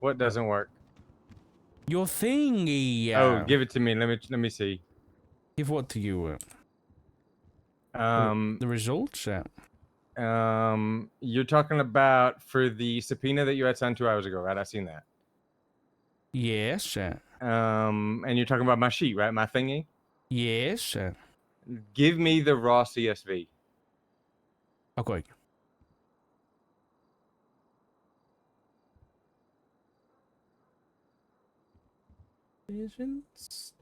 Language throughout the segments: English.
What doesn't work? Your thingy. Oh, give it to me. Let me see. Give what to you? The results. You're talking about for the subpoena that you had sent 2 hours ago, right? I seen that. Yes. And you're talking about my sheet, right? My thingy. Yes. Give me the raw CSV. Okay. Visions.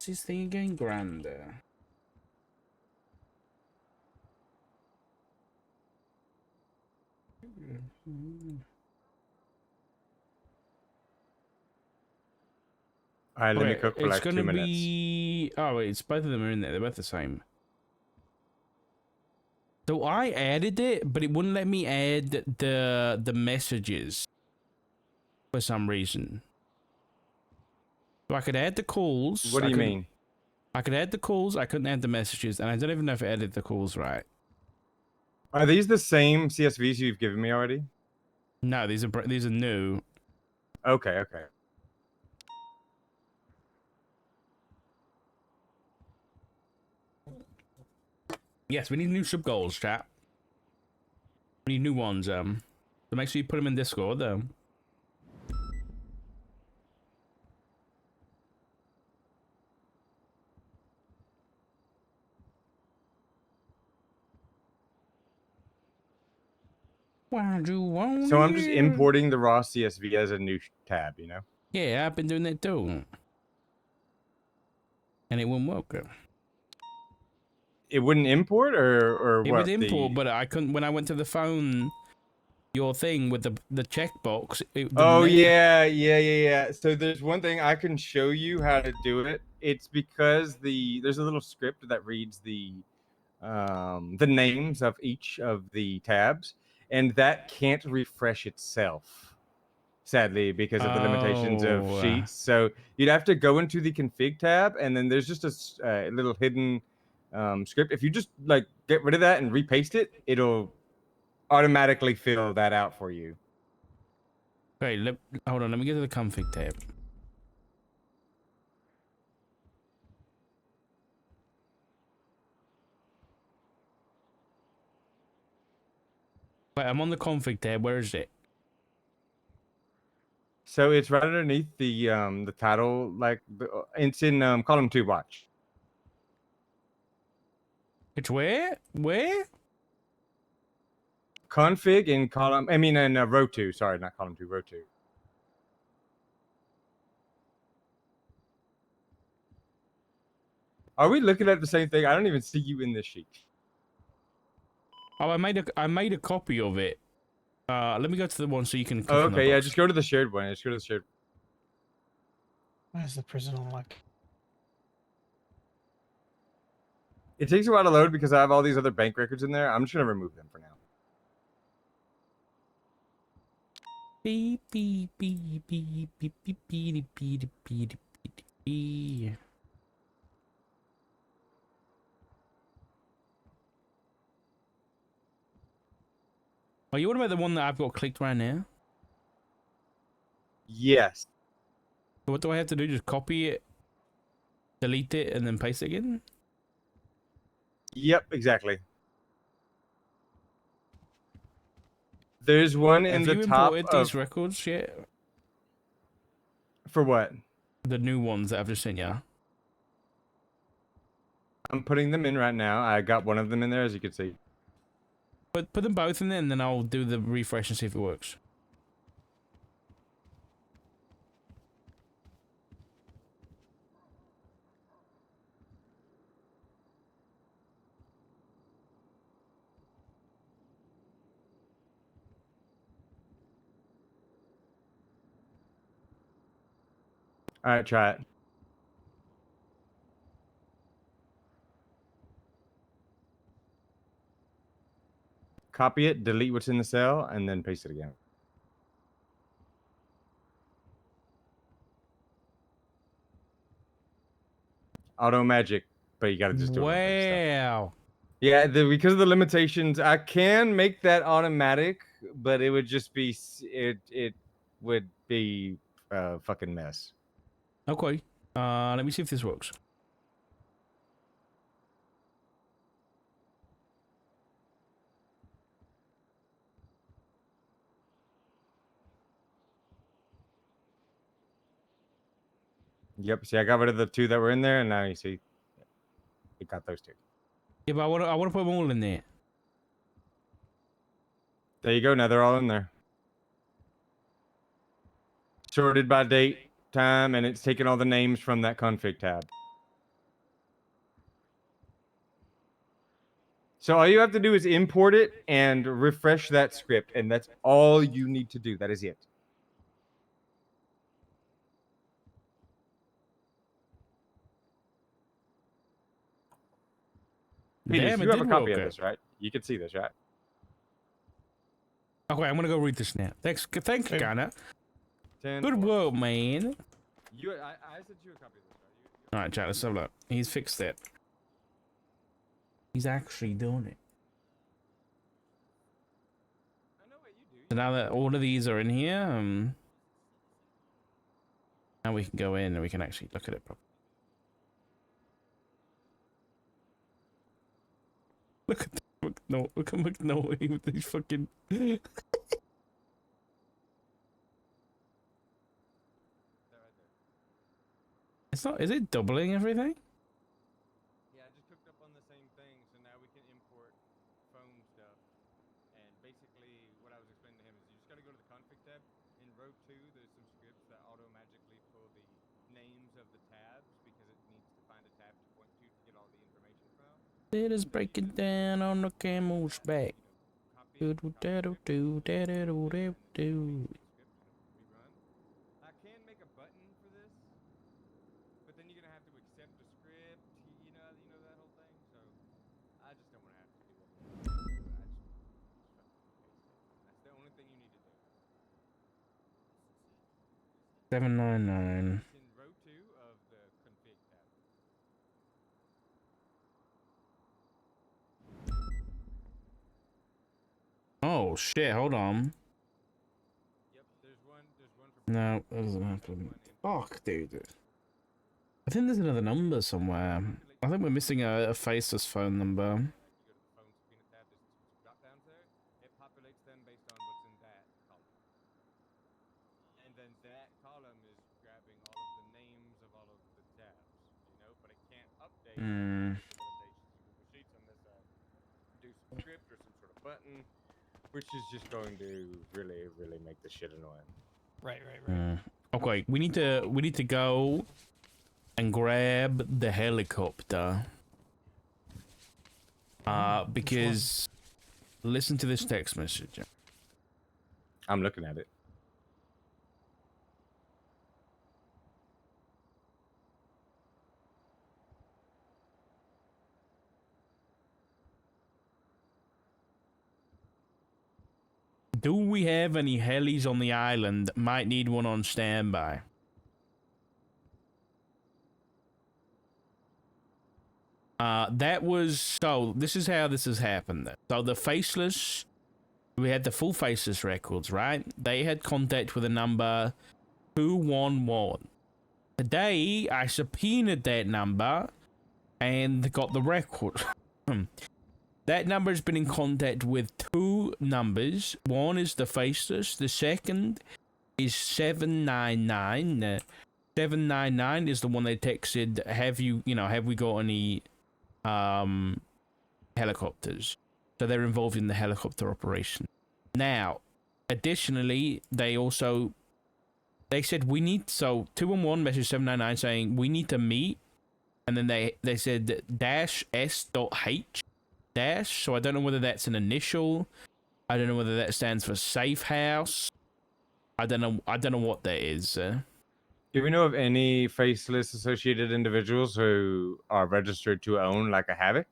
Is this thing getting grander? All right, let me cook for it's like 2 minutes. Be... Oh, wait, it's both of them are in there. They're both the same. So I added it, but it wouldn't let me add the messages for some reason. So I could add the calls. What do you mean? I could add the calls. I couldn't add the messages, and I don't even know if I added the calls right. Are these the same CSVs you've given me already? No, these are new. Okay, okay. Yes, we need new sub goals, chat. We need new ones. So make sure you put them in Discord, though. Why do you want So I'm just importing the raw CSV as a new tab, you know? Yeah, I've been doing that too. And it wouldn't work. It wouldn't import or It what? would import, but I couldn't when I went to the phone. Your thing with the checkbox. Oh yeah. So there's one thing I can show you how to do it. It's because there's a little script that reads the names of each of the tabs, and that can't refresh itself, sadly, because of the limitations of sheets. So you'd have to go into the config tab, and then there's just a little hidden script. If you just like get rid of that and repaste it, it'll automatically fill that out for you. Wait, hold on. Let me get to the config tab. Wait, I'm on the config tab. Where is it? So it's right underneath the title, like it's in column 2. Watch. It's where? Where? Config in column. I mean, in row 2. Sorry, not column 2. Row 2. Are we looking at the same thing? I don't even see you in this sheet. Oh, I made a copy of it. Let me go to the one so you can. Oh, okay, yeah, just go to the shared one. Just go to the shared. Where's the prison unlock? It takes a while to load because I have all these other bank records in there. I'm just gonna remove them for now. Beep beep beep beep beep beep beep beep beep beep. Are you on about the one that I've got clicked right now? Yes. So what do I have to do? Just copy it, delete it, and then paste it again? Yep, exactly. There's one in the top. Have you imported these records yet? For what? The new ones that I've just sent you. I'm putting them in right now. I got one of them in there, as you can see. Put them both in there, and then I'll do the refresh and see if it works. All right, try it. Copy it, delete what's in the cell, and then paste it again. Auto magic, but you gotta just do it. Wow. Yeah, because of the limitations, I can make that automatic but it would just be it would be a fucking mess. Okay. Let me see if this works. Yep. See, I got rid of the 2 that were in there, and now you see, it got those 2. Yeah, but I wanna put them all in there. There you go. Now they're all in there. Sorted by date, time, and it's taking all the names from that config tab. So all you have to do is import it and refresh that script, and that's all you need to do. That is it. Peters, Damn, it you have did a copy work. of this, right? You can see this, right? Okay, I'm gonna go read this now. Thanks, Okay. Ghana. 10, Good 4. work, man. I sent you a copy of this, right? All right, chat. Let's have a look. He's fixed that. He's actually doing it. I know what you do. So now that all of these are in here, now we can go in and we can actually look at it properly. Look at look at McNoy with these fucking. It's not. Is it doubling everything? Yeah, I just hooked up on the same thing, so now we can import phone stuff. And basically, what I was explaining to him is you just got to go to the config tab. In row 2, there's some scripts that automatically pull the names of the tabs because it needs to find a tab to point to get all the information from. It is breaking down on the camel's back. Do do do do do do do. I can make a button for this, but then you're gonna have to accept the script. You know that whole thing. So I just don't want to have to do it. That's the only thing you need to do. 799. It's in row 2 of the config tab. Oh shit! Hold on. Yep, there's one for. No, that doesn't happen. Fuck, dude. I think there's another number somewhere. I think we're missing a faceless phone number. You go to the phone subpoena tab, there's some drop downs there. It populates them based on what's in that column. And then that column is grabbing all of the names of all of the tabs, but it can't update the limitations of Google Sheets unless I do some script or some sort of button, which is just going to really, really make this shit annoying. Right. Okay, we need to go and grab the helicopter. Because listen to this text message. I'm looking at it. Do we have any helis on the island? Might need one on standby. This is how this has happened. So the faceless, we had the full faceless records, right? They had contact with a number 211. Today, I subpoenaed that number and got the record. That number has been in contact with 2 numbers. One is the faceless. The second is 799. 799 is the one they texted, have we got any helicopters? So they're involved in the helicopter operation. Now, additionally, they said 211 message 799 saying we need to meet, and then they said -s.h dash, so I don't know whether that's an initial. I don't know whether that stands for safe house. I don't know what that is. Do we know of any faceless associated individuals who are registered to own like a Havoc?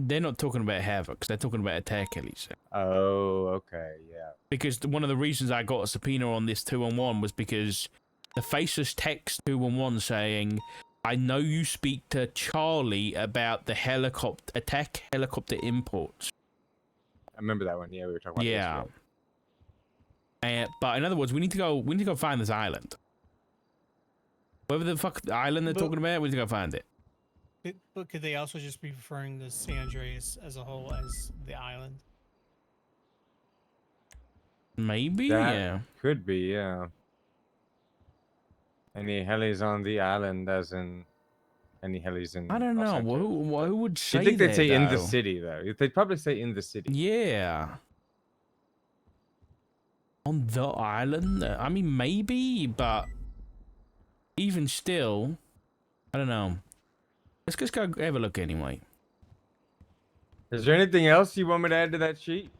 They're not talking about Havocs. They're talking about attack helis. Oh, okay, yeah. Because one of the reasons I got a subpoena on this 211 was because the faceless text 211 saying, I know you speak to Charlie about the attack helicopter imports. I remember that one. Yeah, we were talking about it Yeah. yesterday. But in other words, we need to go find this island. Whatever the fuck the island they're talking about, we need to go find it. But could they also just be referring to San Andreas as a whole as the island? Maybe, That yeah. could be, yeah. Any helis on the island, as in any helis in. I don't Los know. Santos, Who would say you think that, they'd say in the though? city, though? They'd probably say in the city. Yeah. On the island? I mean, maybe, but even still, I don't know. Let's just go have a look anyway. Is there anything else you want me to add to that sheet?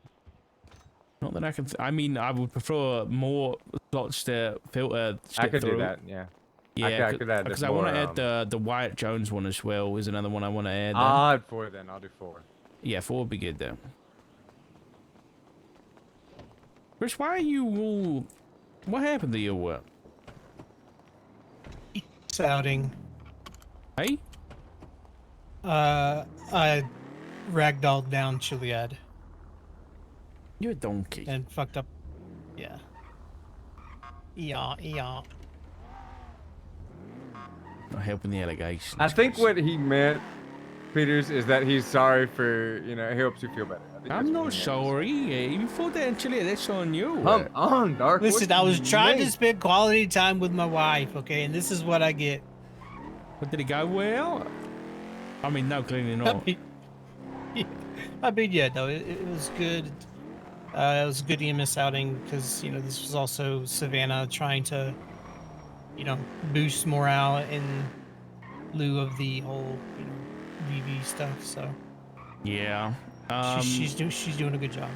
Not that I can. I mean, I would prefer more slots to filter. I could through. do that, yeah. Yeah, I could add because this I want to more, add the Wyatt Jones one as well. Is another one I want to add. I'll add 4 then. I'll do 4. Yeah, 4 would be good though. Chris, why are you all? What happened to your Outing. Hey? I ragdolled down Chiliad You're a donkey. and fucked up. Yeah. Yeah. Not helping the allegations. I think what he meant, Peters, is that he's sorry for, he hopes you feel better. I think I'm that's what not he meant. sorry. You thought that actually that's on you. Come on, Dark. Listen, I was trying to spend quality time with my wife, okay, and this is what I get. But did it go well? I mean, no, clearly not. I mean, yeah, no, it was good. It was a good EMS outing because this was also Savannah trying to boost morale in lieu of the whole VV stuff. So Yeah. she's doing a good job.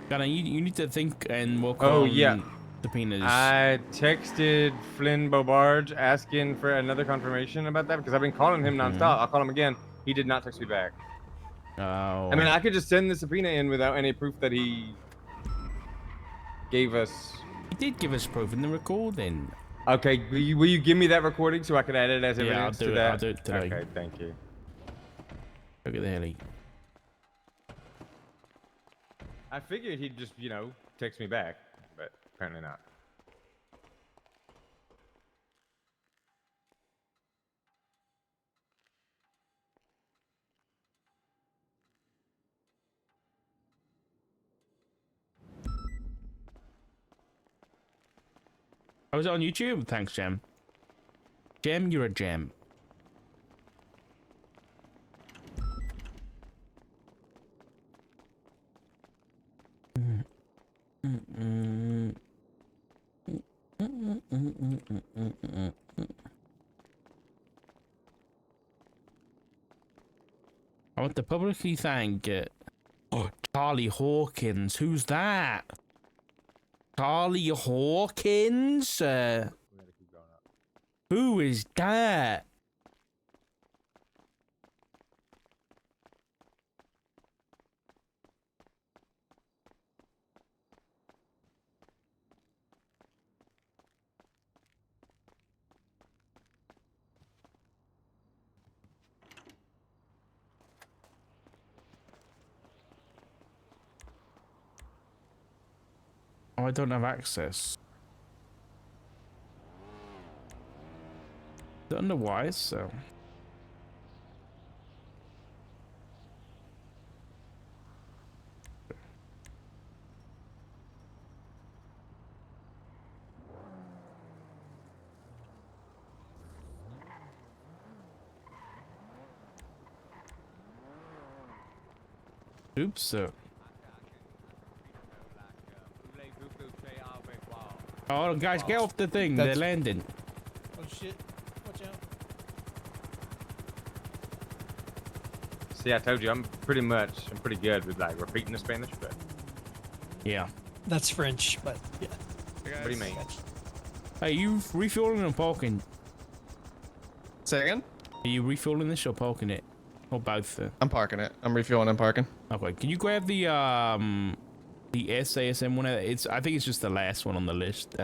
Gunnar, you need to think and work Oh, on yeah. subpoenas. I texted Flynn Bobarge asking for another confirmation about that because I've been calling him nonstop. I'll call him again. He did not text me back. Oh. I mean, I could just send the subpoena in without any proof that he gave us. He did give us proof in the recording. Okay, will you give me that recording so I can add it as Yeah, evidence to that? I'll do it today. Okay, thank you. Look at the heli. I figured he'd just, text me back, but apparently not. I was on YouTube. Thanks, Gem. Gem, you're a gem. I want to publicly thank Charlie Hawkins. Who's that? Charlie Hawkins? Who is that? Oh, I don't have access. Don't know why, so. Oops, so. Oh, guys, get off the thing. They're landing. Oh shit! Watch out! See, I told you, I'm pretty good with repeating the Spanish, but. Yeah. That's French, but yeah. What do you mean? Hey, you refueling or parking? Say again? Are you refueling this or parking it? Or both? I'm parking it. I'm refueling and parking. Okay, can you grab the SASM one? I think it's just the last one on the list.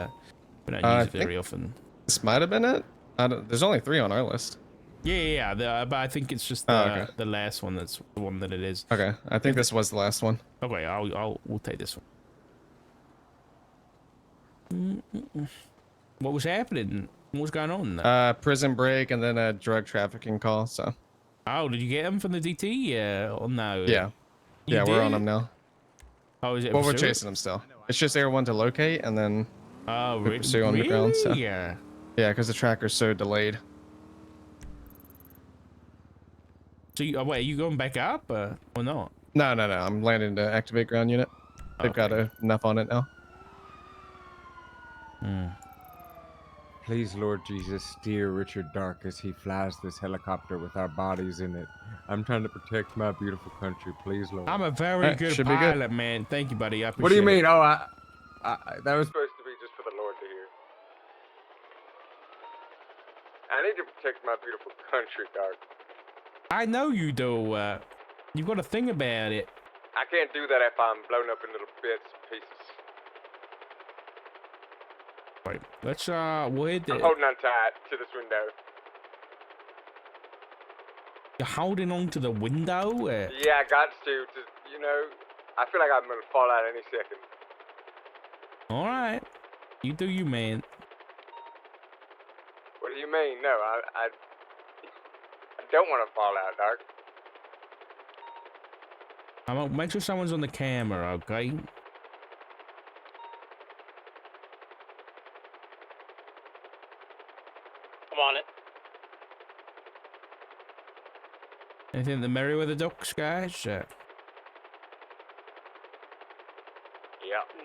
We don't use it very often. This might have been it. There's only 3 on our list. Yeah. But I think it's just Oh, okay. the last one that's the one that it is. Okay, I think this was the last one. Okay, we'll take this one. What was happening? What was going on? Prison break and then a drug trafficking call. So Oh, did you get him from the DT? Or no? yeah, You yeah, we're on did? them now. Oh, is it? Well, we're pursuit? chasing them still. It's just Air 1 to locate and then Oh, we pursue on the ground. So really? Yeah. yeah, because the tracker's so delayed. So, wait, are you going back up or not? No. I'm landing to activate ground unit. They've got enough on it now. Please, Lord Jesus, steer Richard Dark as he flies this helicopter with our bodies in it. I'm trying to protect my beautiful country. Please, Lord. I'm a very good should be good. pilot, man. Thank you, buddy. I appreciate What do you mean? it. Oh, that was supposed to be just for the Lord to hear. I need to protect my beautiful country, Dark. I know you do. You've got to think about it. I can't do that if I'm blown up in little bits and pieces. Right. Let's we'll hit I'm the. holding on tight to this window. You're holding on to the window. Yeah, I got to. You know, I feel like I'm gonna fall out any second. All right. You do you, man. What do you mean? No, I don't want to fall out, Dark. I'm gonna make sure someone's on the camera, okay? I'm on it. Anything the Merryweather Ducks, guys? Yeah.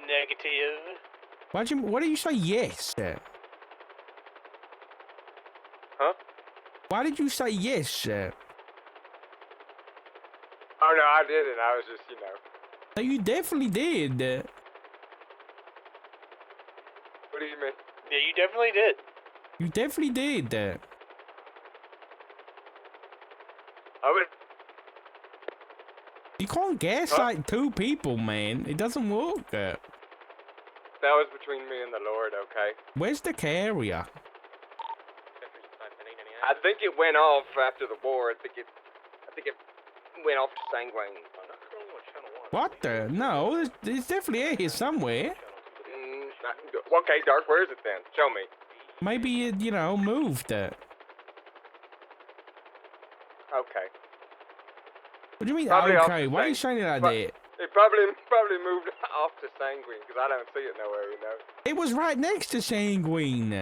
Negative. Why do you say yes? Huh? Why did you say yes? Oh no, I didn't. I was just, you know. No, you definitely did. What do you mean? Yeah, you definitely did. You definitely did. I was. You can't gaslight two people, man. It doesn't work. That was between me and the Lord, okay? Where's the carrier? I think it went off after the war. I think it went off to Sanguine. What the? No, it's definitely here somewhere. Okay, Dark, where is it then? Show me. Maybe it, moved. Okay. What do you mean, Probably off okay? the Why are you same- saying it like but- that? It probably moved off to Sanguine, because I don't see it nowhere, you know? It was right next to Sanguine.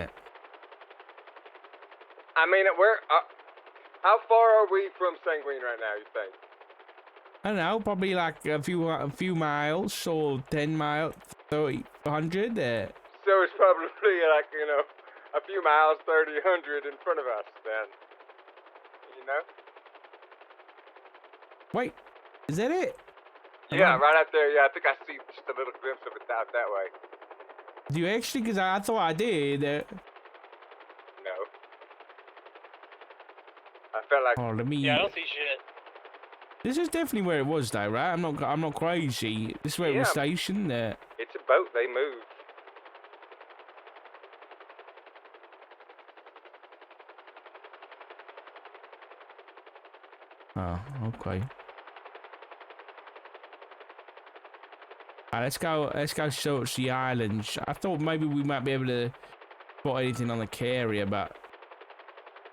I mean, how far are we from Sanguine right now, you think? I don't know, probably like a few miles or 10 miles, 30, 100. So it's probably like, you know, a few miles, 30, 100 in front of us then. You know? Wait, is that it? Yeah, right out there. Yeah, I think I see just a little glimpse of it out that way. Do you actually? Because I thought I did. No. I felt like. Oh, let me. Yeah, I don't see shit. This is definitely where it was, though, right? I'm not crazy. This is where it was stationed. It's a boat. They move. Oh, okay. Let's go search the islands. I thought maybe we might be able to spot anything on the carrier, but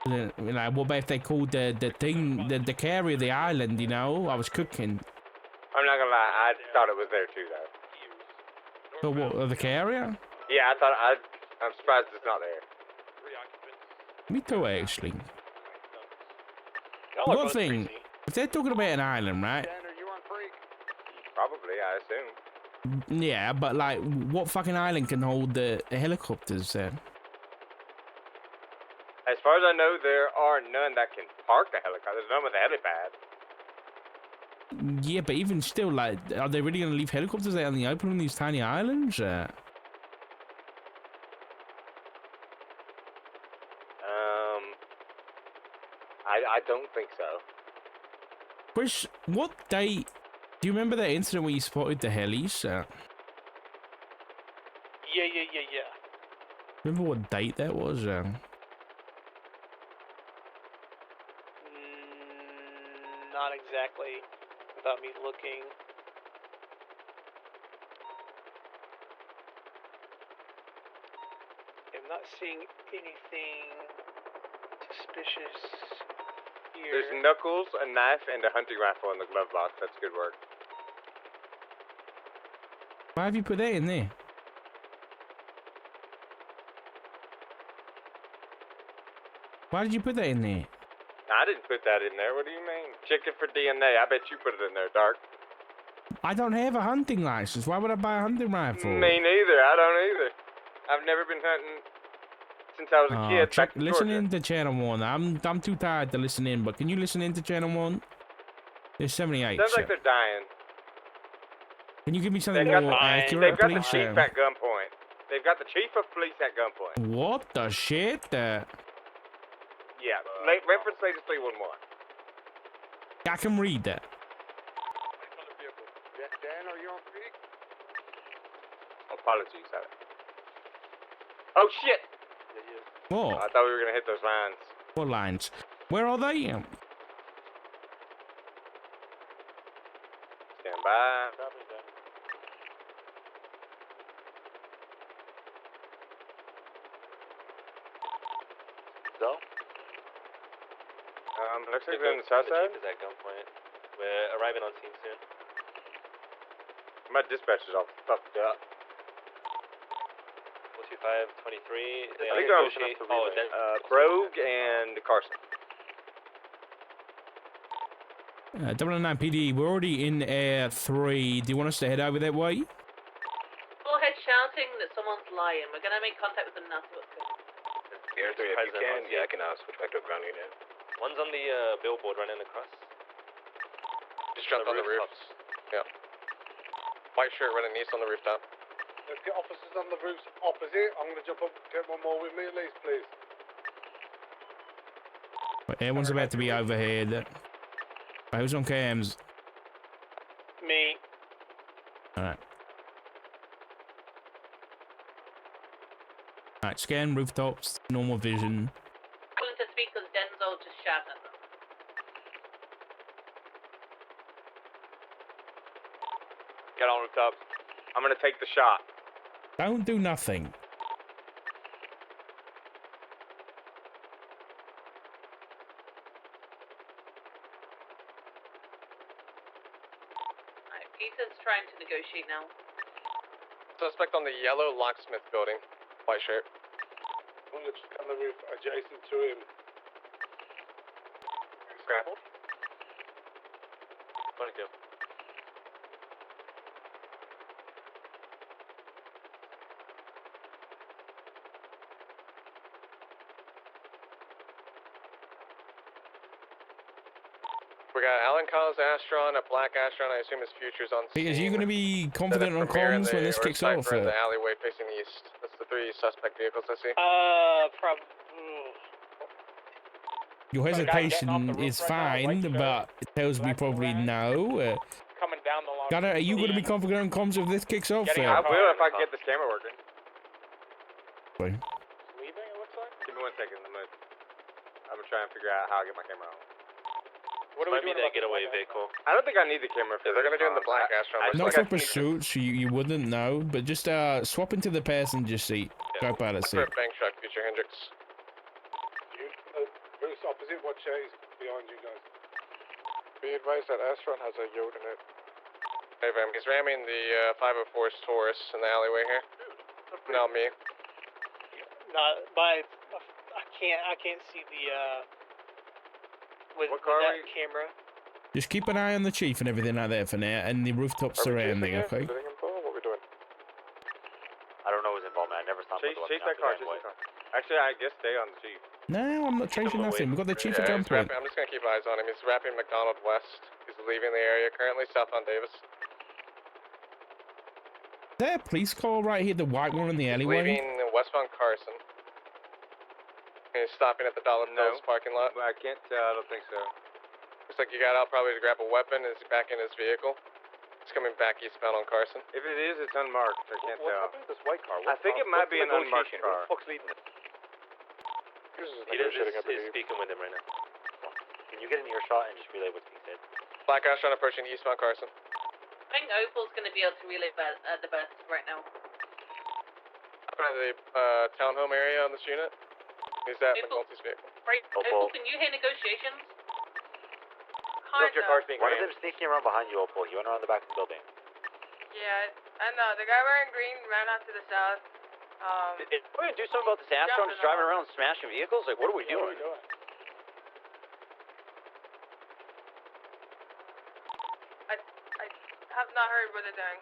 what about if they called the carrier the island? I was cooking. I'm not gonna lie. I thought it was there too, though. So what? The carrier? Yeah, I'm surprised it's not there. Me too, actually. Y'all are One both thing, crazy. if they're talking about an island, right? Probably, I assume. Yeah, but like, what fucking island can hold the helicopters then? As far as I know, there are none that can park a helicopter. There's none with a helipad. Yeah, but even still, like, are they really gonna leave helicopters out in the open on these tiny islands? I don't think so. Chris, what date? Do you remember that incident where you spotted the helis? Yeah. Remember what date that was? exactly without me looking. I'm not seeing anything suspicious here. There's knuckles, a knife, and a hunting rifle in the glove box. That's good work. Why have you put that in there? Why did you put that in there? I didn't put that in there. What do you mean? Check it for DNA. I bet you put it in there, Dark. I don't have a hunting license. Why would I buy a hunting rifle? Me neither. I don't either. I've never been hunting since I was a kid. Back to listen Georgia. in to channel 1. I'm too tired to listen in, but can you listen in to channel 1? There's 78. Sounds sir. like they're dying. Can you give me something They've more got accurate, the please? chief at gunpoint. They've got the chief of police at gunpoint. What the shit? Yeah. Reference latest 311. I can read that. Dan, are you on speak? Apologies, sir. Oh shit! What? I thought we were gonna hit those lines. What lines? Where are they? Stand by. So? Looks like they're in the south The side. chief is at gunpoint. We're arriving on scene soon. My dispatch is all fucked up. 425, 23. They I are think they're on negotiate. Oh, then. Brogue and Carson. 009 PD, we're already in Air 3. Do you want us to head over that way? Go ahead shouting that someone's lying. We're gonna make contact with them now, see what's going on. Air 3 if you can. Yeah, I can switch back to a ground unit. One's on the billboard running across. Just jumped on the roof. Yeah. White shirt running east on the rooftop. Let's get officers on the roofs opposite. I'm going to jump up and get one more with me at least, please. Everyone's about to be overhead. Who's on cams? Me. Alright. Alright, scan rooftops, normal vision. Willing to speak because Denzel just shouted at them. Get on rooftops. I'm gonna take the shot. Don't do nothing. Alright, Peter's trying to negotiate now. Suspect on the yellow locksmith building. White shirt. I'm going to check on the roof adjacent to him. Scrambled? 22. We got Alan Collins Astron, a black Astron. I assume his future's on scene. Peters, are you going to be confident on Premier in comms when the- this or kicks Cypher off? in the alleyway facing east. That's the 3 suspect vehicles I see. Your hesitation is fine, but it tells me probably no. Coming down the long. Gunner, are you going to be confident on comms if this kicks off? I will if I can get this camera working. Wait. Leaving, it looks like. Give me 1 second. I'm gonna try and figure out how I get my camera on. What Might be that getaway vehicle. I don't think I need the camera for Yeah, they're this, gonna do it in the black Astron. I Looks just Not like for pursuit, so you wouldn't know, but just swap into the passenger seat. Go by the for seat. a bank truck, future Hendrix. Roof's opposite. Watch out, he's behind you guys. Be advised that Astron has a yacht in it. Hey, Vam, he's ramming the 504's Taurus in the alleyway here. Not me. Not by. I can't see the with What car that are we- camera. Just keep an eye on the chief and everything like that for now, and the rooftop surrounding, okay? What are we doing? I don't know who's involved, man. I never saw Chase that car, chase that car. Actually, I guess stay on the chief. No, I'm not chasing nothing. We've got the chief at Yeah, he's gunpoint. wrapping, I'm just gonna keep eyes on him. He's wrapping McDonald West. He's leaving the area currently, south on Davis. Is there a police car right here, the white one in the He's alleyway? leaving westbound Carson. And he's stopping at the Dollar No. Bills parking lot. I can't tell. I don't think so. Looks like you got out probably to grab a weapon. Is back in his vehicle. He's coming back eastbound on Carson. If it is, it's unmarked. I can't What tell. happened to this white car? I think it might be an unmarked Who car. the fuck's leading it? He was just Peter negotiating, I is believe. speaking with him right now. Can you get an earshot and just relay what's being said? Black Astron approaching eastbound Carson. I think Opal's going to be able to relay the best right now. Up into the townhome area on this unit. Is that Opal. McNulty's vehicle? Right, Opal, can you hear negotiations? Your car's being One of them sneaking around behind you, Opal. He went around the back of the building. Yeah, I know. The guy wearing green ran out to the south. We're gonna do something about this Astron just driving around smashing vehicles? Like, what are we doing? I have not heard what they're doing.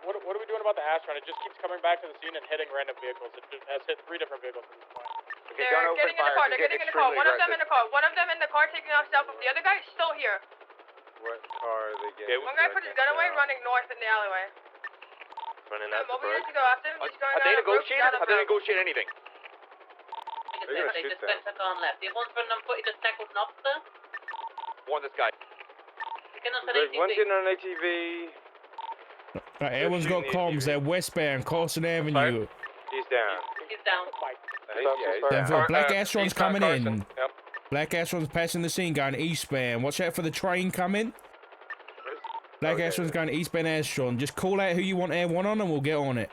What are we doing about the Astron? It just keeps coming back to this unit and hitting random vehicles. It has hit 3 different vehicles at this point. Okay, They're getting in the car. They're getting in the car. One of them in the car. One of them in the car taking off south. The other guy is still here. What car are they getting? One guy put his gun away, running north in the alleyway. Running out What we need to go after him, just going Have they out of road, negotiated? out of Have they road. negotiated anything? Like I They're said, gonna they shoot just went to on left. The one's running on foot, he just tackled an officer. Warn this guy. Getting on There's one ATV. sitting on an ATV. Right, everyone's got comms. They're westbound, Carson Avenue. He's down. He's down. Black Astron's coming in. Yep. Black Astron's passing the scene, going eastbound. Watch out for the train coming. Black Astron's going eastbound Astron. Just call out who you want Air 1 on and we'll get on it.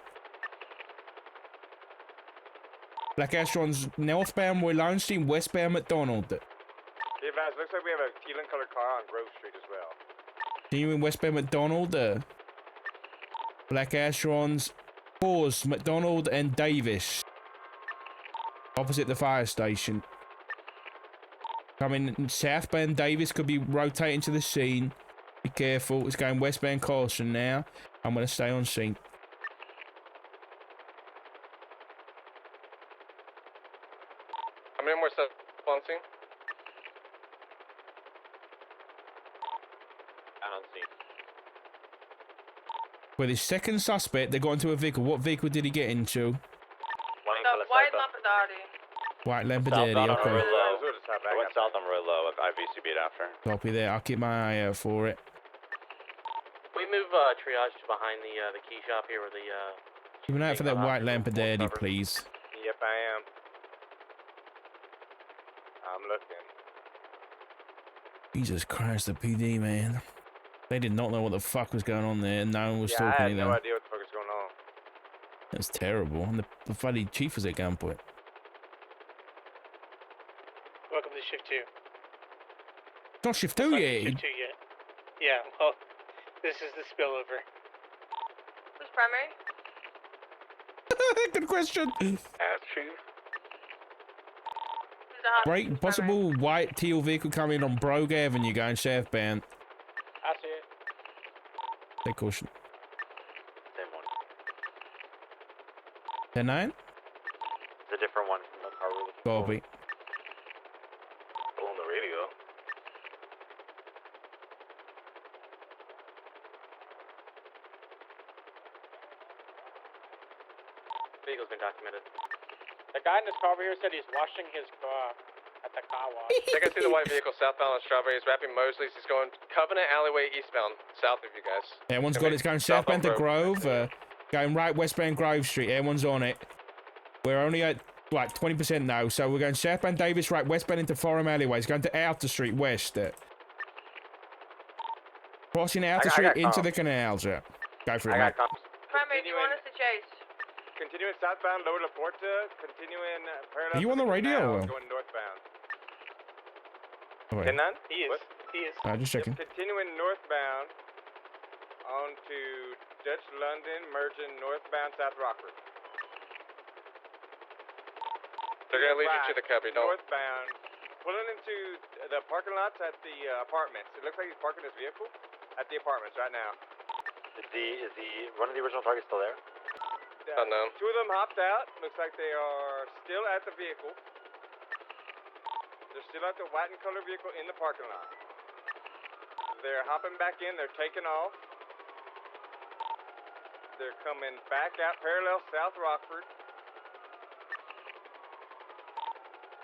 Black Astron's northbound Roy Lowenstein, westbound McDonald. Looks like we have a teal colored car on Grove Street as well. Continuing westbound McDonald. Black Astron's pause McDonald and Davis. Opposite the fire station. Coming southbound Davis could be rotating to the scene. Be careful. It's going westbound Carson now. I'm going to stay on scene. How many more stuff on scene? I don't see. With his second suspect, they got into a vehicle. What vehicle did he get into? The white Lampadati. White Lamborghini, okay. I went south on real low. I VCB'd after. Copy that. I'll keep my eye out for it. We move triage to behind the key shop here where the Keep an eye out for that white Lamborghini, please. Yep, I am. I'm looking. Jesus Christ, the PD, man. They did not know what the fuck was going on there. No one was talking I had to no them. idea what the fuck is going on. That's terrible. And the bloody chief was at gunpoint. Welcome to shift 2. It's not shift 2 yet. Shift 2 yet. Yeah, well, this is the spillover. Who's primary? Good question. That's true. Who's the hot? Great possible white teal vehicle coming on Brogue Avenue going southbound. I see it. Take caution. same one. 10-9? It's a different one from the car we're looking for. Copy. Still on the radio. Vehicle's been documented. The guy in this car over here said he's washing his car at the car wash. I think I see the white vehicle southbound on Strawberry. He's wrapping Mosley's. He's going Covenant Alleyway eastbound, south of you guys. Everyone's got it. It's going southbound to Grove. Going right westbound Grove Street. Everyone's on it. We're only at like 20% now, so we're going southbound Davis, right westbound into Forum Alleyway. It's going to Outer Street west. Crossing Outer Street into the canals. Go for it, mate. Primary, do you want us to chase? Continuing southbound Lower La Porta, continuing parallel. Are you on the radio? Going northbound. Oh, wait. None? He is. What? He is. Just checking. Continuing northbound onto Dutch London, merging northbound South Rockford. They're gonna lead you to the cubby. Don't. Northbound, pulling into the parking lots at the apartments. It looks like he's parking his vehicle at the apartments right now. Is the one of the original targets still there? Unknown. 2 of them hopped out. Looks like they are still at the vehicle. They're still at the white and color vehicle in the parking lot. They're hopping back in. They're taking off. They're coming back out parallel South Rockford.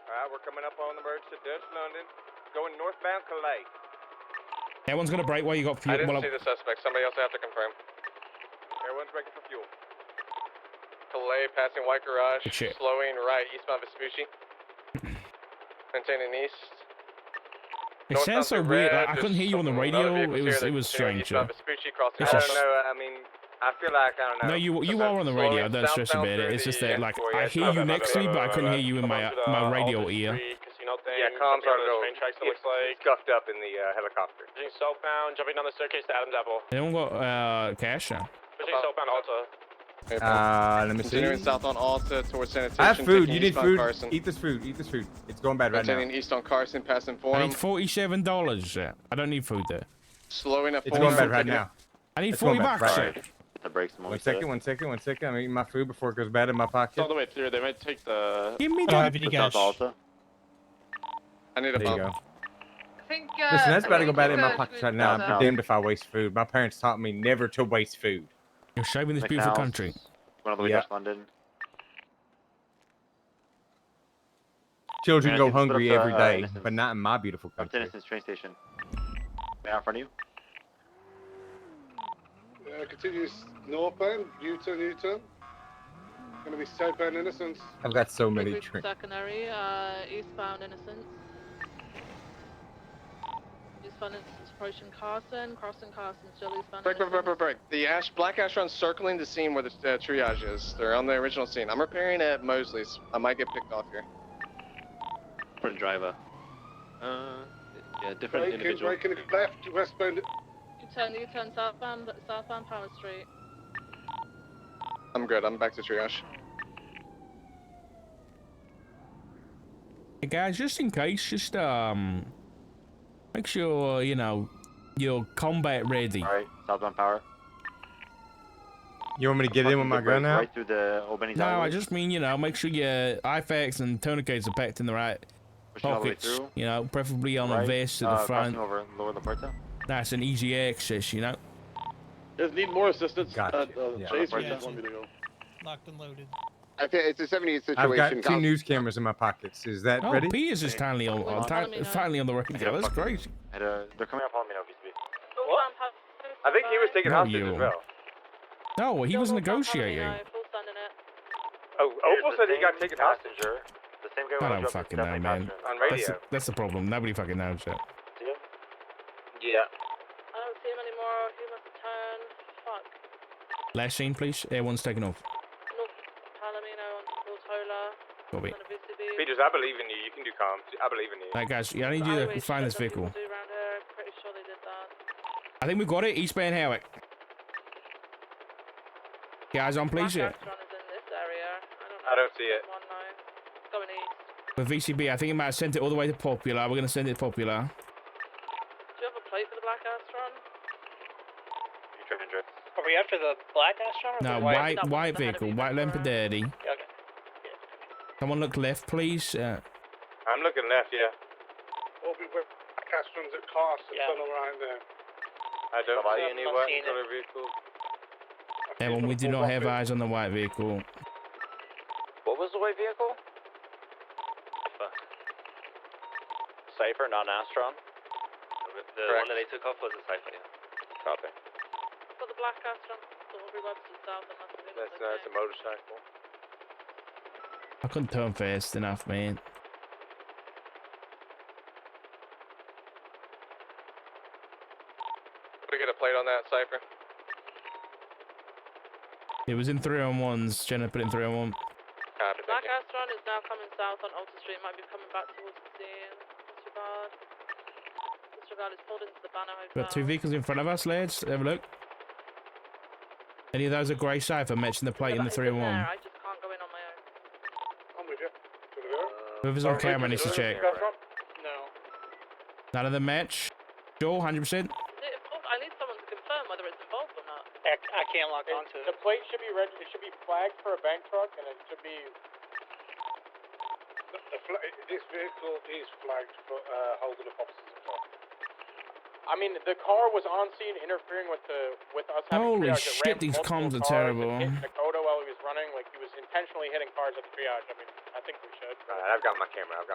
Alright, we're coming up on the merge to Dutch London. Going northbound Calais. Everyone's going to break while you got fuel. I didn't see the suspect. Somebody else have to confirm. Everyone's breaking for fuel. Calais passing White Garage, Good shit. slowing right eastbound Vespucci. Maintaining east. It sounds so weird. Like, I couldn't hear you on the radio. It was strange. I It's don't just- know. I mean, I feel like I don't know. No, you are on the radio. Don't stress about it. It's just that like I hear you next to me, but I couldn't hear you in my radio ear. Yeah, comms are a little scuffed up in the helicopter. Pushing southbound, jumping down the staircase to Adam's Apple. Anyone got cash now? Pushing southbound Alta. Let me see. Continuing south on Alta towards sanitation. I have food. taking You need eastbound food. Carson. Eat this food. Eat this food. It's going bad right now. Continuing east on Carson, passing I Forum. need $47. I don't need food there. Slowing at It's Forum. going bad right now. I need It's going 40 bad bucks. right. The brakes. One second. I'm eating my food before it goes bad in my It's all pocket. the way through. They might take the. Give me I don't that. have any cash. I need a There you bump. go. I think. Listen, that's about to go bad in my Good. pockets right now. I'm damned if I waste food. My parents taught me never to waste food. You're saving this beautiful country. One of the way Yeah. to London. Children Man, go just put hungry up, every day, Innocence. but not in my beautiful Up to country. Innocence train station. Right in front of you. Continue northbound, U-turn. Gonna be southbound Innocence. I've got so many Route drinks. Secondary, eastbound Innocence. Eastbound Innocence approaching Carson, crossing Carson, still eastbound Innocence. Break. The Black Ash Run's circling the scene where the triage is. They're on the original scene. I'm repairing at Mosley's. I might get picked off here. Different driver. Yeah, different individual. Braking left, westbound. U-turn southbound Power Street. I'm good. I'm back to triage. Hey guys, just in case, just make sure you know you're combat ready. Alright, southbound power. You want me to get in with my gun now? Right through the Albany No, I alleyway. just mean, you know, make sure your IFAKs and tourniquets are packed in the right Pushing all the way pockets. through. You know, preferably on a Right, vest at the front. crossing over Lower La Puerta. Nice and easy access, you know. Just need more assistance. Gotcha. Yeah. Chase, Yeah, where you too. want me to go? Locked and loaded. Okay, it's a 70 situation. I've got 2 news cameras in my pockets. Is that Oh, ready? P is just finally on finally on the radio. That's great. They're coming up on me now, VCB. What? I think he was taking No, hostage you. as well. No, well, he was negotiating. Full stand in it. Oh, Opal said he got taken hostage The same guy I who don't dropped fucking the know, definitely man. passenger. on That's radio. that's the problem. Nobody fucking knows that. Yeah. I don't see him anymore. He must have turned. Fuck. Last scene, please. Everyone's taking off. North Palomino onto Portola. Copy. On a VCB. Peters, I believe in you. You can do comms. I believe in you. Right, guys, yeah, I need you to find this vehicle. Do around here. Pretty sure they did that. I think we got it. Eastbound Howick. Guys, on please. Yeah. Black Ash Run is in this area. I don't see it. One now. Going east. With VCB, I think it might have sent it all the way to Popular. We're going to send it to Popular. Do you have a plate for the Black Ash Run? You driven drift. Are we after the Black Ash Run? No, white vehicle. White Lampadati. Okay. Someone look left, please. I'm looking left, yeah. Or we were Castrons at Carson, Yeah. tunnel right there. I don't see any not white seeing it. color vehicles. Everyone, we do not have eyes on the white vehicle. What was the white vehicle? Cypher, not an Astron. The one that they took off was a Cypher, yeah. Copy. For the Black Ash Run. Aubrey Webster South and that's the That's a motorcycle. I couldn't turn fast enough, man. We get a plate on that, Cypher. It was in 3-on-1s. Jenna put it in 3-on-1. Copy, Black thank you. Ash Run is now coming south on Alta Street. Might be coming back towards the scene. Disregard. Disregard is pulled into the Banner Hotel. Got 2 vehicles in front of us, lads. Have a look. Any of those are grey Cypher matching the plate in the It's in 3-on-1. there, I just can't go in on my own. I'm with you. Gonna go. Whoever's on camera needs to check. No. None of them match. Sure, 100%. Is it involved? I need someone to confirm whether it's involved or not. I can't lock onto it. The plate should be it should be flagged for a bank truck, and it should be. This vehicle is flagged for holding up officers at top. I mean, the car was on scene interfering with us having Holy triage. It shit, rammed these multiple comms are cars. terrible. It hit Dakota while he was running, like he was intentionally hitting cars at the triage. I mean, I think we should. Alright, I've got my camera. Do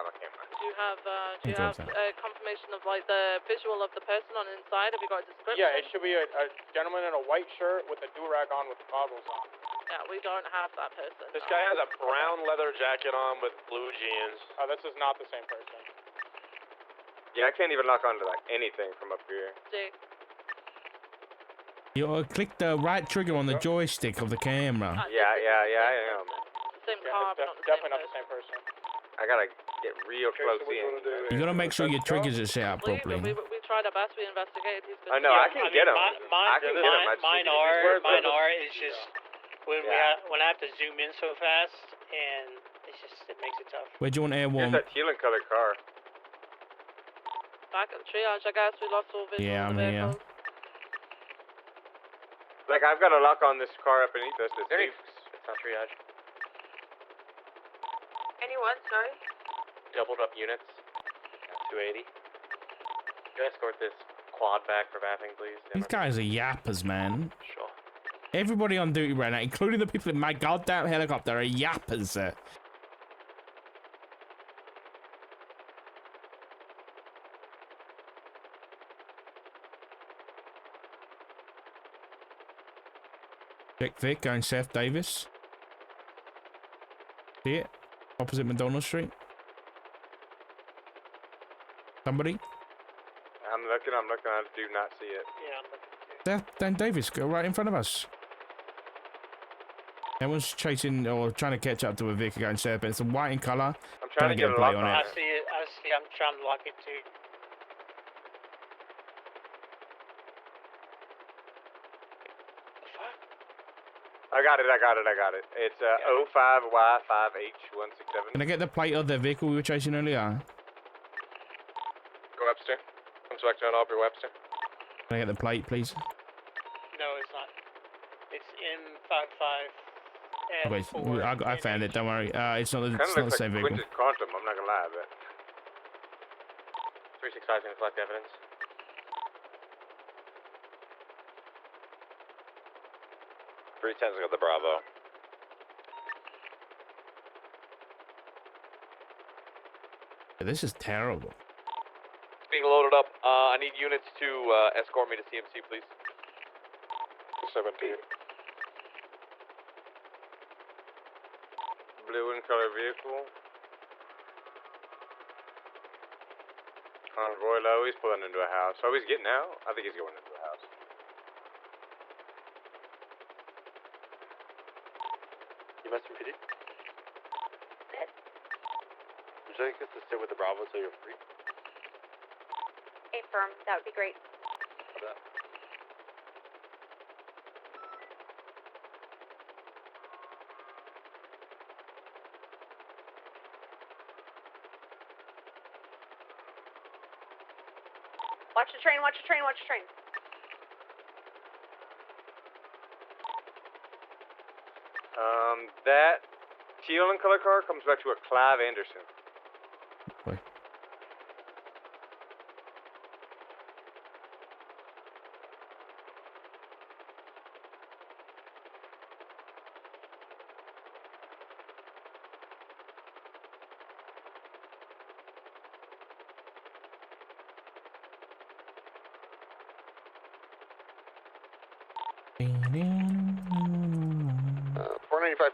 you have Okay, confirmation of like the visual of the person on the inside? Have you got a description? Yeah, it should be a gentleman in a white shirt with a do-rag on with goggles on. Yeah, we don't have that person. This guy has a brown leather jacket on with blue jeans. Oh, this is not the same person. Yeah, I can't even lock onto like anything from up here. Jake. You click the right trigger on the joystick of the camera. Yeah, I am. It's the same car, but not the Definitely same not the same person. I gotta get real close so what do you in. want to do? You gotta make sure your triggers are set up person. properly. We tried our best. We investigated. He's been. I know, I can get them. Mine I can get them. is just when when I have to zoom in so fast, and it makes it tough. Where'd you want air Here's warm? that teal and colored car. Back at the triage, I guess. We lost all visual Yeah, on I'm the here. vehicles. Like I've got a lock on this car up beneath us. It's not triage. Anyone? Sorry. Doubled up units. 280. Can I escort this quad back for mapping, please? These guys are yappers, man. Sure. Everybody on duty right now, including the people in my goddamn helicopter, are yappers. Vic Vic going Seth Davis. See it? Opposite McDonald Street. Somebody? I'm looking, I do not see it. Yeah, I'm looking too. Seth Dan Davis, go right in front of us. Everyone's chasing or trying to catch up to a vehicle going Seth, but it's white in colour. I'm trying to get a plate lock on on I it. see it. I'm trying to lock it too. I got it. It's 05Y5H167. Can I get the plate of the vehicle we were chasing earlier? Go Webster. Comes back to an Aubrey Webster. Can I get the plate, please? No, it's not. It's M55. Okay, I found it. Don't worry. It's not Kind the of looks same like vehicle. Quintus Quantum, I'm not gonna lie, but 365 can collect evidence. I got the Bravo. This is terrible. Being loaded up. I need units to escort me to CMC, please. 17. blue and color vehicle. Convoy low, he's pulling into a house. Oh, he's getting out? I think he's going into a house. You must repeat it? Would you like us to sit with the Bravo so you're free? Affirm. That would be great. How about? Watch the train, watch the train, watch the train. That teal and color car comes back to a Clive Anderson. Okay.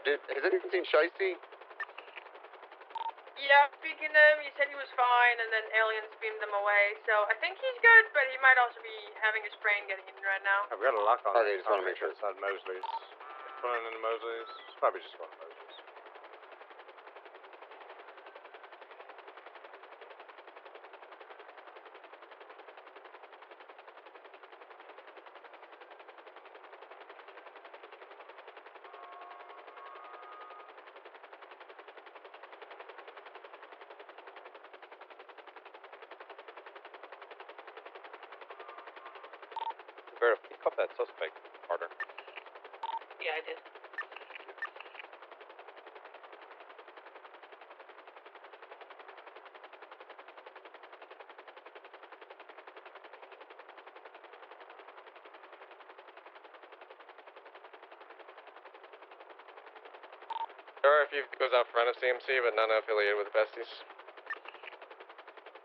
Has anyone seen Shiesty? Yeah, speaking to him, he said he was fine, and then aliens beamed him away. So I think he's good, but he might also be having his brain getting eaten right now. I've got a lock on Okay, just wanna make sure. It's not Mosley's. Pulling into Mosley's. It's probably just going to Mosley's. Verify, pick up that suspect, Carter. Yeah, I did. There are a few goes out front of CMC, but none affiliated with the Besties.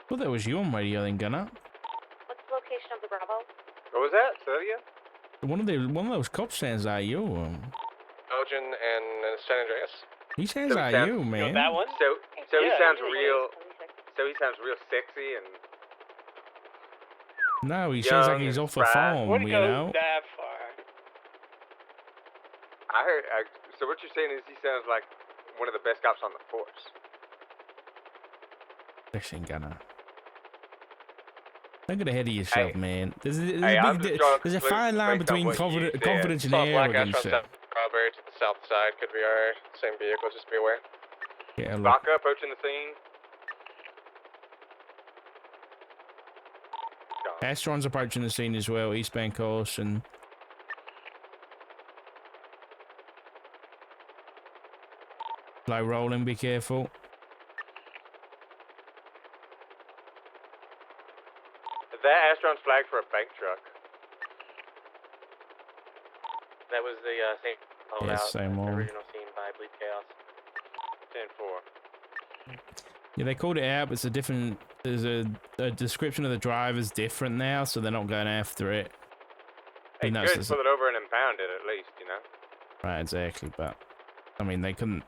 Well, that was you on radio then, Gunner. What's the location of the Bravo? What was that? Say that again? One of those cops sounds like you. Elgin and San Andreas. He sounds So he like sounds- you, man. That one? So he Yeah, sounds really real. So he sounds real sexy and No, he sounds like Young he's and off a spry. farm, Wouldn't you go know? that far. I heard. So what you're saying is he sounds like one of the best cops on the force. This ain't gonna. Don't get ahead of yourself, Hey. man. There's I'm just drawing a conclusions fine line based on between what you said. confidence and Saw Black arrogance. Astron Strawberry to the south side. Could be our same vehicle. Just be aware. Yeah, look. Vodka approaching the scene. Astron's approaching the scene as well, eastbound course, and slow rolling, be careful. That Astron's flagged for a bank truck. That was the same called Yeah, out same at the one. original scene by Bleep Chaos. 10-4. Yeah, they called it out, but it's a different. There's a description of the driver's different now, so they're not going after it. Hey, Even though it's good. the- Pull it over and impound it at least, you know. Right, exactly. But I mean, they couldn't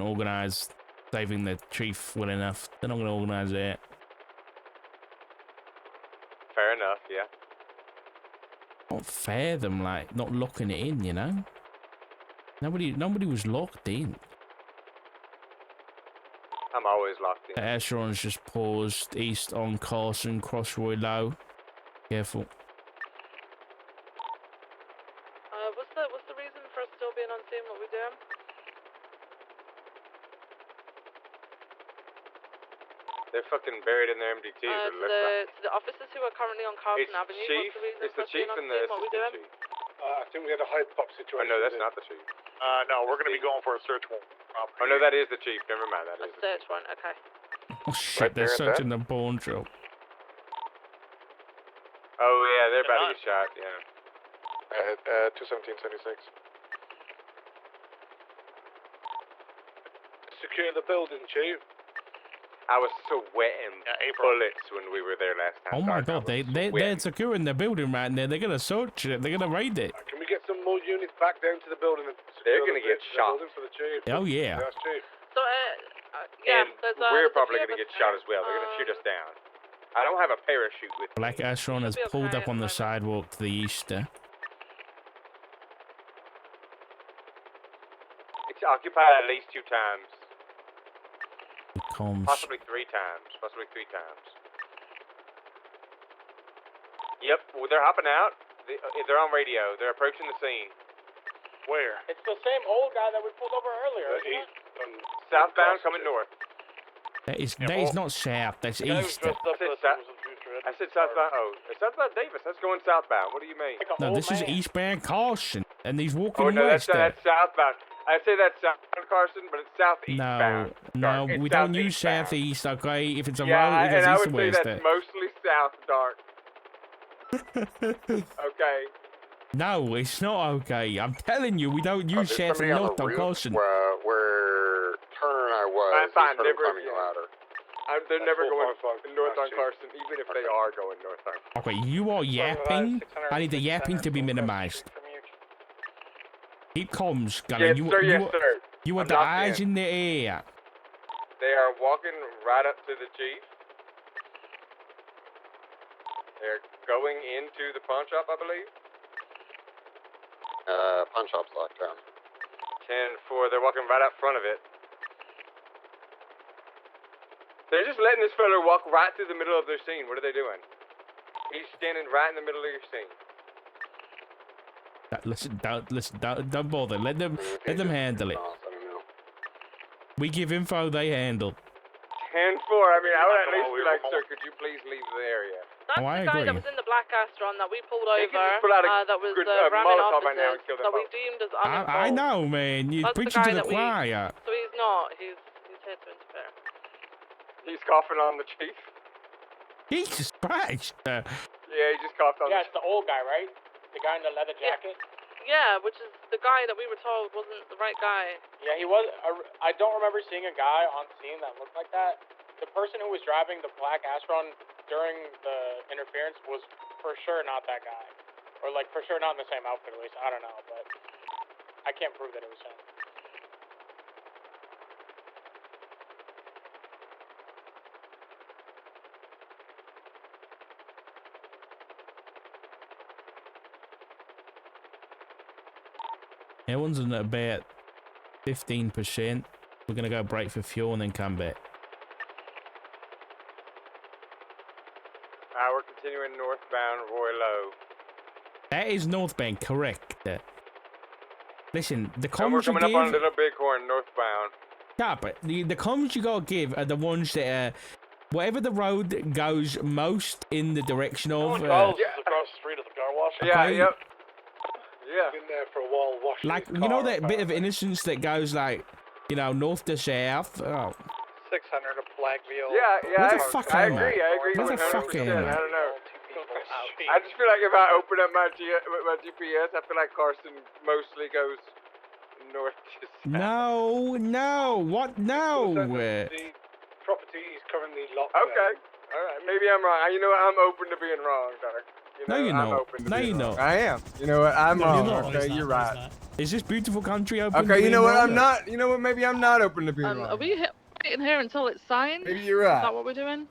organize saving the chief well enough. They're not going to organize that. Fair enough. Yeah. Not fair them like not locking it in, you know. Nobody was locked in. I'm always locked in. Astron's just paused east on Carson, Crossroy Low. Careful. What's the reason for us still being on scene? What we doing? They're fucking buried in their MDTs. To the officers who are currently on Carlton It's Avenue. chief. What's the reason It's for the us being chief on and the scene? What we doing? assistant chief. I think we had a high pop Oh situation. no, that's not the chief. No, we're going to be going for a search warrant. Oh no, that is the chief. Never mind. That A is. The search warrant. Okay. Oh shit! They're searching the pawn shop. Oh yeah, they're about to not. get shot. Yeah. 21776. Secure the building, Chief. I was sweating bullets when we were there last time. Oh my Doc. god, I was they're sweating. securing the building right now. They're gonna search it. They're gonna raid it. Can we get some more units back down to the building and They're secure gonna the get shot. building for the Chief? Oh yeah. Yes, Chief. So yeah, And there's we're there's a probably few gonna of get us shot there. as well. They're gonna shoot us down. I don't have a parachute with me. Black Astron has Should be pulled okay up on the at the sidewalk to the east. It's occupied at least 2 times. Comms. Possibly 3 times. Possibly 3 times. Yep, well, they're hopping out. They're on radio. They're approaching the scene. Where? It's the same old guy that we pulled over earlier, isn't it? Southbound coming north. That is not south. That's east. I said southbound. Oh, it's southbound Davis. That's going southbound. What do you mean? No, this is eastbound Carson, and he's walking Oh no, west. that's southbound. I say that's southbound Carson, but it's southeast No, bound. no, Dark. we It's don't use southeast southeast. bound. Okay, if it's a Yeah, road, if and it's I east would or say west. that's mostly south, Dark. Okay. No, it's not okay. I'm telling you, we don't use south and north on Carson. Where Turner and I was. I'm fine. we started Never. climbing the ladder. They're never going 455. north on Chief. Carson, even if they are going north on. Okay, you are yapping. I need the yapping to be minimized. Keep comms, Gunner. Yes, sir. Yes, sir. You want I'm the locked eyes in. in the air. They are walking right up to the chief. They're going into the pawn shop, I believe. Pawn shop's locked down. 10-4. They're walking right out front of it. They're just letting this fella walk right through the middle of their scene. What are they doing? He's standing right in the middle of your scene. Listen, don't bother. Let them handle it. We give info, they handle. 10-4. I mean, I would at least be like, sir, could you please leave the area? That's Oh, I the guy agree. that was in the black Astron that we pulled He over. could just pull out a that was good, ramming Molotov right now and officers kill them that we both. deemed as I uninvolved. know, man. You're That's the preaching guy to the that we- choir. So he's not. He's here to interfere. He's coughing on the chief. Jesus Christ. Yeah, he just coughed on Yeah, the it's the old guy, right? The guy in the leather Yeah. jacket? Yeah, which is the guy that we were told wasn't the right guy. Yeah, he was. I don't remember seeing a guy on scene that looked like that. The person who was driving the black Astron during the interference was for sure not that guy. Or, like, for sure not in the same outfit, at least. I don't know, but I can't prove that it was him. Everyone's at about 15%. We're gonna go break for fuel and then come back. We're continuing northbound, Roy Low. That is northbound, correct. Listen, the And we're comms you coming up on give... Little Bighorn, northbound. Yeah, but the comms you gotta give are the ones that are... Whatever the road goes most in the direction of... Across the street of the car wash. Yeah, Okay. yep. Yeah. Been there for a while, washing like, his you know car, that bit of apparently. innocence that goes, like, you know, north to south? Oh. 600 of Blackville. Yeah, Where the I, fuck I am I? agree. I agree. Where the 100%. fuck am I? I don't know. I just feel like if I open up my GPS, I feel like Carson mostly goes north to south. No, what? No. The property is currently locked Okay. All right. Maybe I'm wrong. You know what? I'm open to being wrong, Doc. You know, No, you're I'm not. open to No, being you're wrong. not. I am. You know what? I'm No, wrong. you're not. Okay, He's you're not, he's right. not. Is this beautiful country open? Okay, to you know being what? wrong? I'm not. You know what? Maybe I'm not open to being wrong. Are we waiting here until it's signed? Maybe you're Is right. that what we're doing?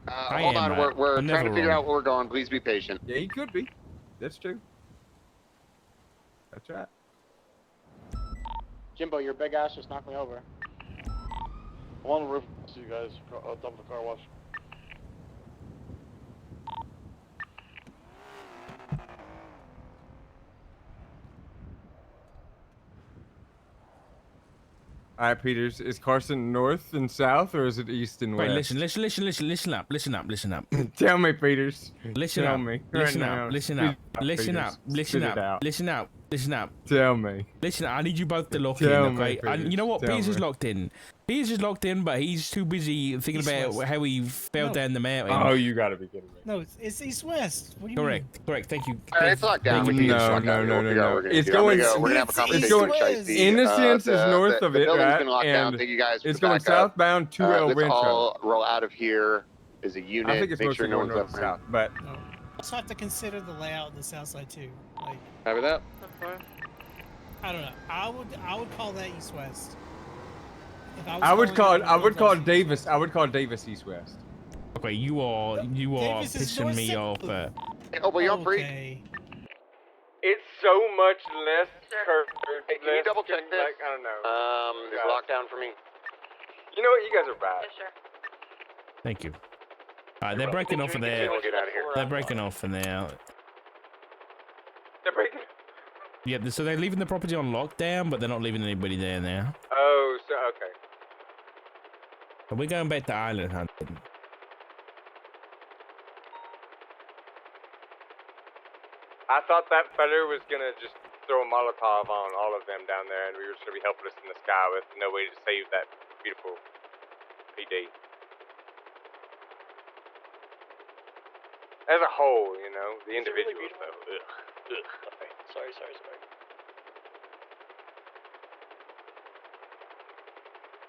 Hold on, am, we're I'm trying to never figure wrong. out where we're going. Please be patient. Yeah, he could be. That's true. That's right. Jimbo, your big ass just knocked me over. I'm on the roof. See you guys. I'll dump the car wash. All right, Peters. Is Carson north and south, or is it east and Wait, west? listen up. Tell me, Peters. Listen Tell up. me. Listen right up. now. Listen Spit up. it out, Listen Peters. up. Listen Spit it up. out. Listen up. Listen up. Tell me. Listen, I need you both to lock Tell in, me, okay? And you know what? Peters, tell Piers is me. locked in. Piers is locked in, but he's too busy thinking East about west. how he fell No. down the mountain. Oh, you gotta be kidding me. No, it's east-west. What do you Correct. Thank you. It's locked down. We can get this No, locked no, down. no, We'll no, figure out no. what we're gonna It's do. going. We're gonna have a It's conversation. east going. west. Innocence is north the of it, building's right? been locked down. And Thank you guys for it's the going backup. southbound to El Let's Rancho. all roll out of here as a unit. I think it's Make mostly sure no going one's north up and south, but mean? No. Also have to consider the layout of the south side too. Like, Happy that? Okay. I don't know. I would call that east-west. If I would calling it, call east-west. Davis. I would call Davis east west. Okay, you are Davis is pissing me north off. south. Hey, oh, but you're free. Okay. It's so much less curved. Hey, can you double check this? Like, I don't know. Is lockdown for me. You know what? You guys are bad. Yes, sir. Thank you. Alright, they're breaking off of there. We'll get out of here. They're breaking off for now. They're breaking. Yeah, so they're leaving the property on lockdown, but they're not leaving anybody there now. Oh, so okay. So we're going back to island hunting. I thought that fella was gonna just throw a Molotov on all of them down there, and we were just gonna be helpless in the sky with no way to save that beautiful PD. As a whole, you know, the Is it really individuals though. Okay. Sorry.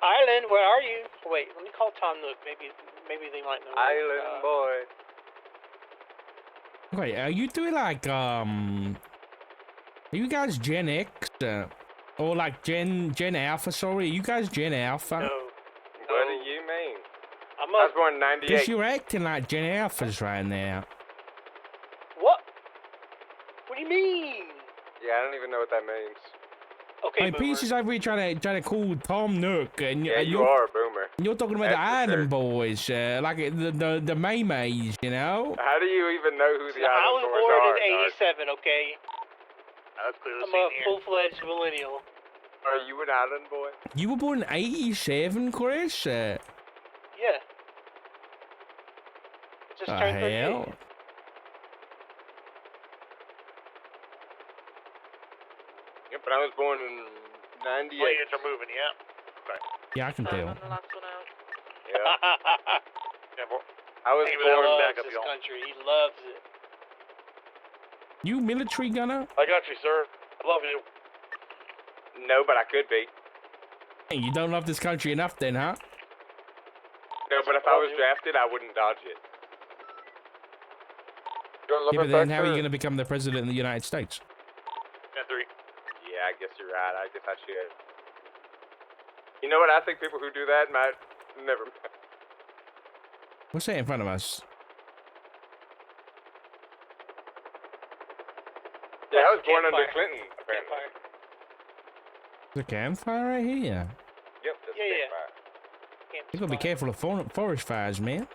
Island, where are you? Oh, wait, let me call Tom Nook. Maybe they might know. Island boy. Okay, are you doing like are you guys Gen X or like Gen Alpha? Sorry, are you guys Gen Alpha? No. What do you mean? I'm I was a born in Because '98. you're acting like Gen Alphas right now. what? What do you mean? Yeah, I don't even know what that means. Okay, Hey, boomer. Pieces over here trying to call Tom Nook, and Yeah, you you're, are a boomer. you're talking about the That's for Island sure. Boys, like the Maymays, you know? How do you even know who the I Island was Boys born are? in Doc? '87. Okay, That's clearly I'm a full-fledged millennial. Are you an Island boy? You were born in '87, Chris? Yeah. Just The turned 38. hell? Yep, but I was born in '98. Plans are moving, yeah. Yeah, I can tell. I'm the last one out. Yeah, I was He born loves back up, this y'all. country. He loves it. You military gunner? I got you, sir. I love you. No, but I could be. Hey, you don't love this country enough then, huh? No, but if I was drafted, I wouldn't dodge it. Yeah, but then how are you going to become the president of the United States? 10-3. Yeah, I guess you're right. I guess I should. You know what? I think people who do that might never. What's that in front of us? Yeah, I was born under Campfire. Clinton, apparently. Campfire. There's a campfire right here. Yep, that's Yeah, yeah. campfire. You gotta be careful of forest fires, man.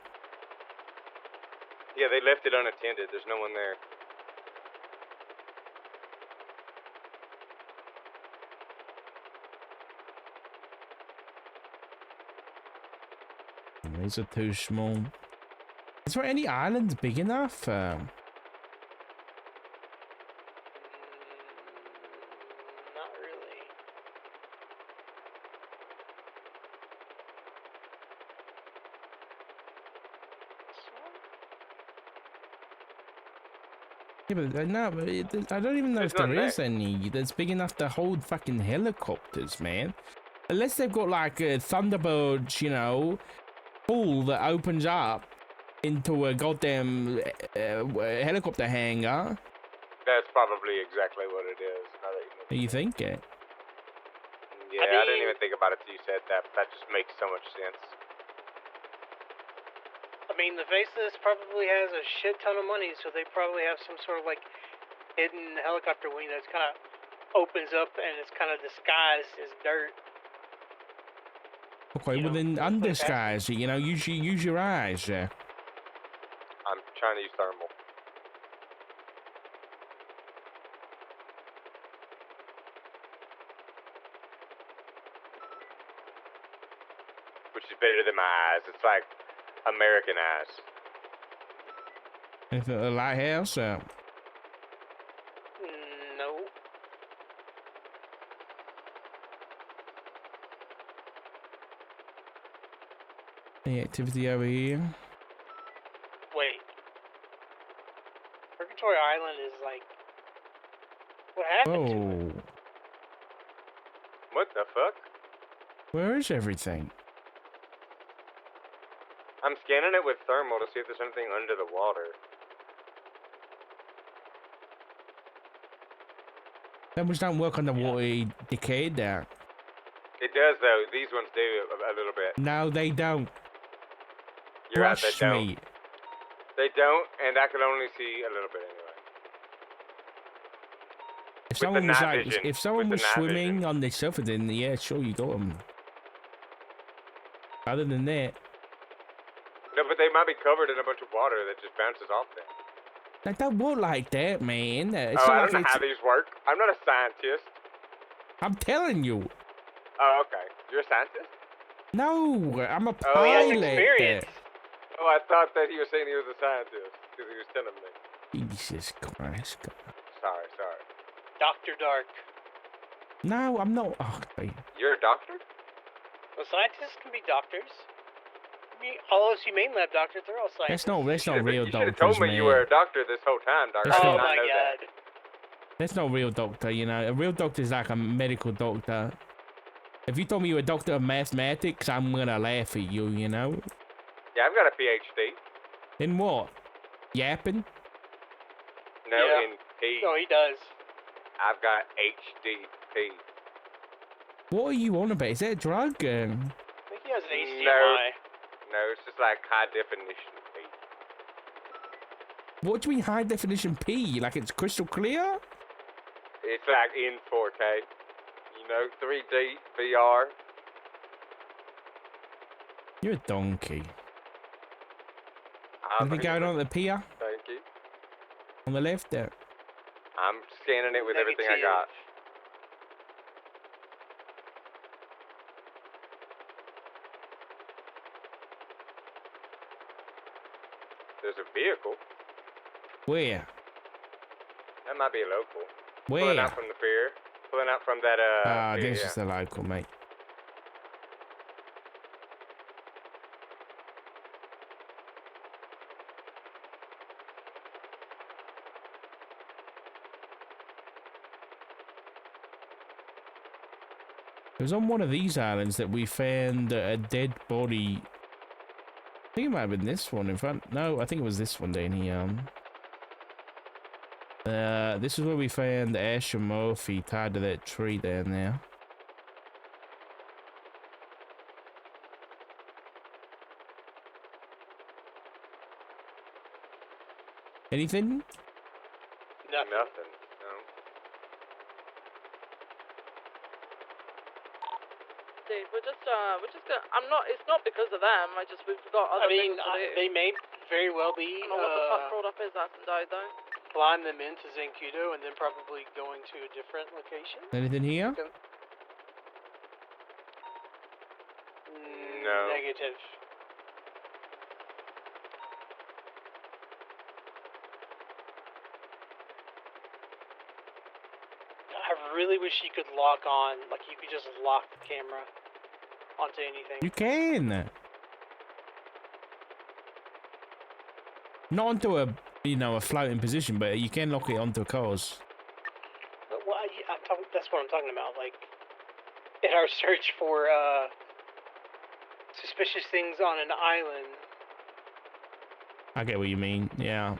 Yeah, they left it unattended. There's no one there. These are too small. Is there any islands big enough? Not really. Yeah, but no, but I don't even know if There's there none is any that's big enough to hold fucking helicopters, man. Unless they've got like a Thunderbirds, you know, pool that opens up into a goddamn helicopter hangar. That's probably exactly what it is. Now that Do you think it? Yeah, I didn't even think about it till you said that. But that just makes so much sense. I mean, the Faceless probably has a shit ton of money, so they probably have some sort of like hidden helicopter wing that's kind of opens up and it's kind of disguised as dirt. Okay, well then undisguise it, you know, use your eyes. I'm trying to use thermal. Which is better than my eyes. It's like American eyes. If a lighthouse, No. any activity over here? Wait. Purgatory Island is like. What happened to it? Oh, What the fuck? where is everything? I'm scanning it with thermal to see if there's anything under the water. Thermals don't work on the water, decayed there. It does though. These ones do a little bit. No, they don't. You're right, Trust they don't. me. They don't, and I can only see a little bit anyway. If With the someone was night like, vision. if someone With was the night swimming vision. on the surface, then yeah, sure, you got them. Other than that, No, but they might be covered in a bunch of water that just bounces off them. they don't work like that, man. It's Oh, not I like don't know how these work. I'm not a scientist. I'm telling you. Oh, okay. You're a scientist? No, I'm a Oh, he has pilot. experience. Oh, I thought that he was saying he was a scientist because he was telling me. Jesus Christ. Sorry. Dr. Dark. No, I'm not. Okay. You're a doctor? Well, scientists can be doctors. I mean, all those humane lab doctors, they're all scientists. That's not real You should have doctors, told me man. you were a doctor this whole time, doctor. That's I did Oh not- not my know god. that. That's not a real doctor, you know. A real doctor is like a medical doctor. If you told me you were a doctor of mathematics, I'm gonna laugh at you, you know. Yeah, I've got a PhD. In what? Yapping? No, Yeah. in P. No, he does. I've got HDP. What are you on about? Is that a drug? I think he has an HDMI. No, it's just like high definition P. What do you mean high definition P? Like it's crystal clear? It's like in 4K. You know, 3D, VR. You're a donkey. I'm Anything going on at the pier? Thank you. On the left there. I'm scanning it with everything I got. There's a vehicle. Where? That might be a local. Where? Pulling out from the pier. Pulling out from that, Ah, pier, this yeah. is the local, mate. It was on one of these islands that we found a dead body. I think it might have been this one in front. No, I think it was this one down here. This is where we found Ash and Murphy tied to that tree down there. Anything? Nothing. Nothing. No. indeed. We're just gonna. I'm not. It's not because of them. We've got other I mean, things to do. they may very well be I don't know what the fuck crawled up his ass and died though. flying them into Zancudo and then probably going to a different location. Anything here? No. Negative. I really wish you could lock on, like you could just lock the camera onto anything. You can. Not onto a, a floating position, but you can lock it onto cars. Well, that's what I'm talking about. Like, in our search for suspicious things on an island. I get what you mean. Yeah,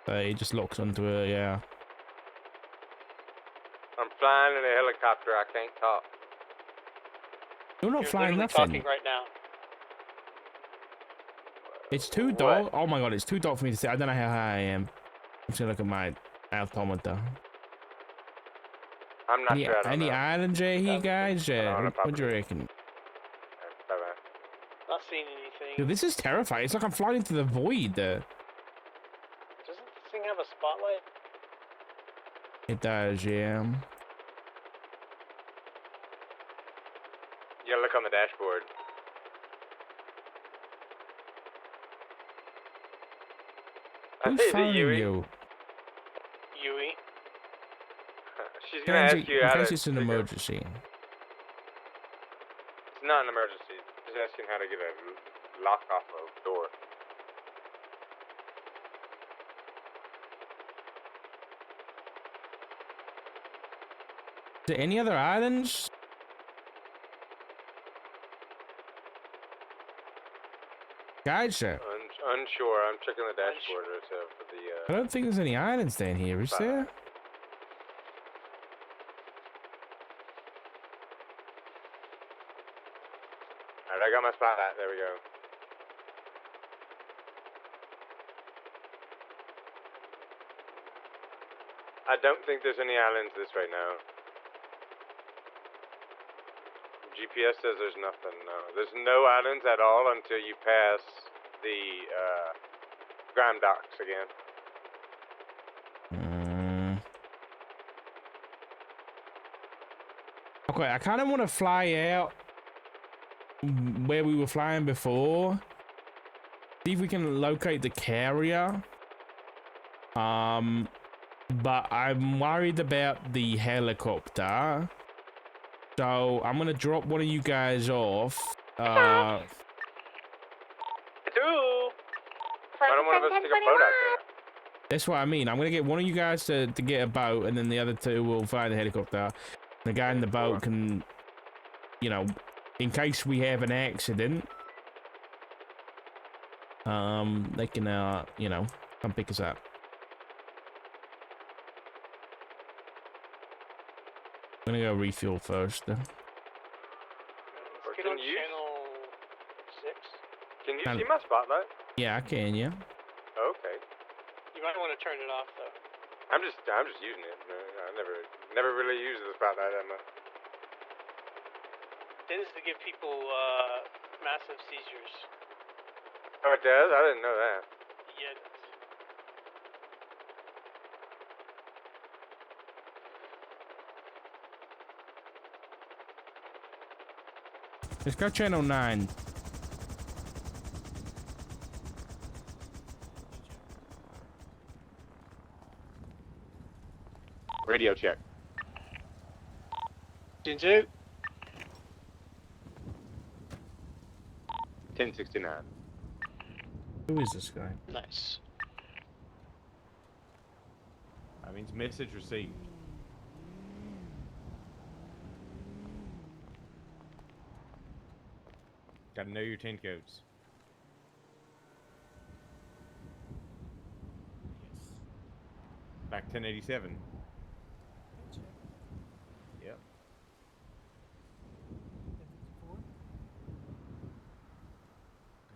it just locks onto a yeah. I'm flying in a helicopter. I can't talk. You're not You're flying literally nothing. talking right now. It's too dark. Oh my god, it's too dark for me to see. I don't know how high I am. I'm just gonna look at my altimeter. I'm not sure. I don't Any know. islands here, guys? on a What do you reckon? Bye-bye. Not seeing anything. Dude, this is terrifying. It's like I'm flying into the void. Doesn't this thing have a spotlight? It does, yeah. You gotta look on the dashboard. Who's Is it phoning Yui? you? Yui. She's gonna ask you in how case to. it's an emergency. It's not an emergency. She's asking how to get a lock off a door. Is there any other islands? Guys, Unsure. I'm checking the dashboard for the. I don't think there's any islands down here, is there? Alright, I got my spotlight. There we go. I don't think there's any islands this right now. GPS says there's nothing. No, there's no islands at all until you pass the Grime Docks again. Okay, I kind of want to fly out where we were flying before. See if we can locate the carrier. But I'm worried about the helicopter. So I'm gonna drop one of you guys off. Why don't one of us take a boat out there? That's what I mean. I'm gonna get one of you guys to get a boat, and then the other two will fly the helicopter. The guy in the boat can, in case we have an accident, they can, come pick us up. I'm gonna go refuel first. Let's get on channel 6. Can you see my spotlight? Yeah, I can. Yeah. Okay. You might want to turn it off though. I'm just using it. I never really use the spotlight that much. Tends to give people massive seizures. Oh, it does? I didn't know that. Yeah, it does. Let's go channel 9. Radio check. Jinju? 1069. Who is this guy? Nice. That means message received. Gotta know your 10 codes. Back 1087. Yep.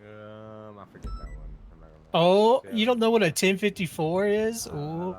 I forget that one. I'm not gonna Oh, say you it. don't know what a 1054 is? Ooh.